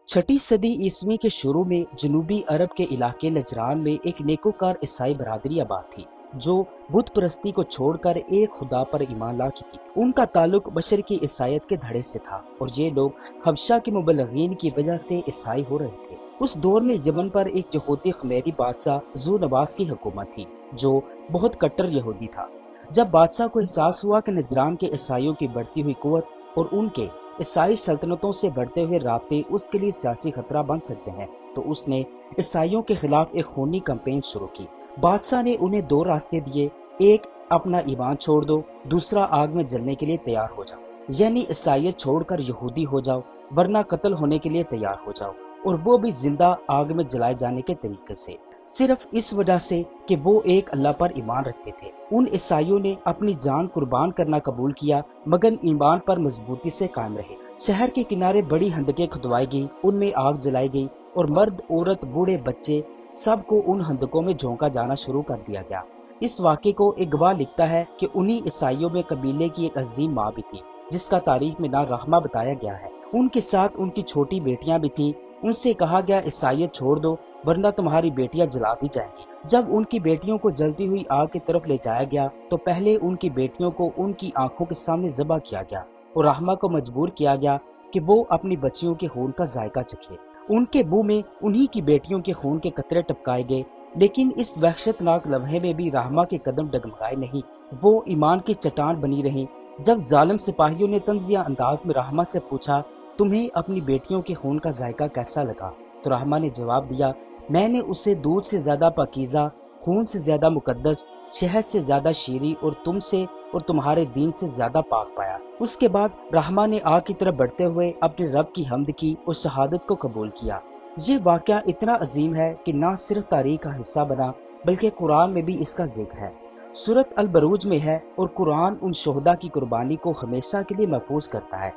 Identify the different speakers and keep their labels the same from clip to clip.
Speaker 1: छठी सदी ईस्वी के शुरू में जनूबी अरब के इलाके नजरान में एक नेकोकार ईसाई बरादरी आबाद थी जो बुत परस्ती को छोड़कर एक खुदा पर ईमान ला चुकी थी। उनका ताल्लुक बशर की ईसाइयत के धड़े से था और ये लोग हबशा के मुबल्लिगीन की वजह से ईसाई हो रहे थे। उस दौर में यमन पर एक यहूदी खमेरी बादशाह जू नवास की हुकूमत थी जो बहुत कट्टर यहूदी था। जब बादशाह को एहसास हुआ कि नजरान के ईसाइयों की बढ़ती हुई कुव्वत और उनके ईसाई सल्तनतों से बढ़ते हुए राब्ते उसके लिए सियासी खतरा बन सकते हैं, तो उसने ईसाइयों के खिलाफ एक खूनी कैंपेन शुरू की। बादशाह ने उन्हें दो रास्ते दिए, एक अपना ईमान छोड़ दो, दूसरा आग में जलने के लिए तैयार हो जाओ। यानी ईसाइयत छोड़कर यहूदी हो जाओ वरना कत्ल होने के लिए तैयार हो जाओ, और वो भी जिंदा आग में जलाए जाने के तरीके से, सिर्फ इस वजह से कि वो एक अल्लाह पर ईमान रखते थे। उन ईसाइयों ने अपनी जान कुर्बान करना कबूल किया मगर ईमान पर मजबूती से कायम रहे। शहर के किनारे बड़ी हंदकें खुदवाई गई, उनमें आग जलाई गई और मर्द, औरत, बूढ़े, बच्चे सबको उन हंदकों में झोंका जाना शुरू कर दिया गया। इस वाक़े को एक गवाह लिखता है कि उन्हीं ईसाइयों में कबीले की एक अजीम माँ भी थी जिसका तारीख में ना रहमा बताया गया है। उनके साथ उनकी छोटी बेटियां भी थीं। उनसे कहा गया ईसाइयत छोड़ दो वरना तुम्हारी बेटियां जला दी जाएंगी। जब उनकी बेटियों को जलती हुई आग की तरफ ले जाया गया तो पहले उनकी बेटियों को उनकी आंखों के सामने ज़बह किया गया और रहमा को मजबूर किया गया कि वो अपनी बच्चियों के खून का जायका चखे। उनके मुंह में उन्हीं की बेटियों के खून के कतरे टपकाए गए, लेकिन इस वहशतनाक लम्हे में भी रहमा के कदम डगमगाए नहीं, वो ईमान की चट्टान बनी रही। जब जालिम सिपाहियों ने तंजिया अंदाज में रहमा से पूछा, तुम्हें अपनी बेटियों के खून का जायका कैसा लगा, तो रहमा ने जवाब दिया, मैंने उसे दूध से ज्यादा पाकीज़ा, खून से ज्यादा मुकद्दस, शहद से ज्यादा शीरी और तुमसे और तुम्हारे दीन से ज्यादा पाक पाया। उसके बाद रहमा ने आग की तरफ बढ़ते हुए अपने रब की हम्द की और शहादत को कबूल किया। ये वाक़या इतना अजीम है कि न सिर्फ तारीख का हिस्सा बना बल्कि कुरान में भी इसका जिक्र है। सूरत अल बरूज में है और कुरान उन शोहदा की कुर्बानी को हमेशा के लिए महफूज करता है।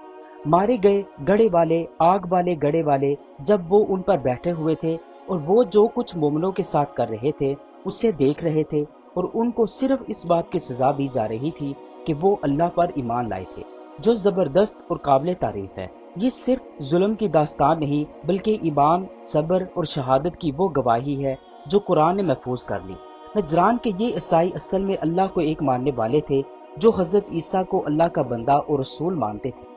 Speaker 1: मारे गए गड़े वाले, आग वाले गड़े वाले, जब वो उन पर बैठे हुए थे और वो जो कुछ मोमिनों के साथ कर रहे थे उसे देख रहे थे और उनको सिर्फ इस बात की सजा दी जा रही थी कि वो अल्लाह पर ईमान लाए थे, जो जबरदस्त और काबिल तारीफ है। ये सिर्फ जुल्म की दास्तान नहीं बल्कि ईमान, सब्र और शहादत की वो गवाही है जो कुरान ने महफूज कर ली। नजरान के ये ईसाई असल में अल्लाह को एक मानने वाले थे जो हजरत ईसा को अल्लाह का बंदा और रसूल मानते थे।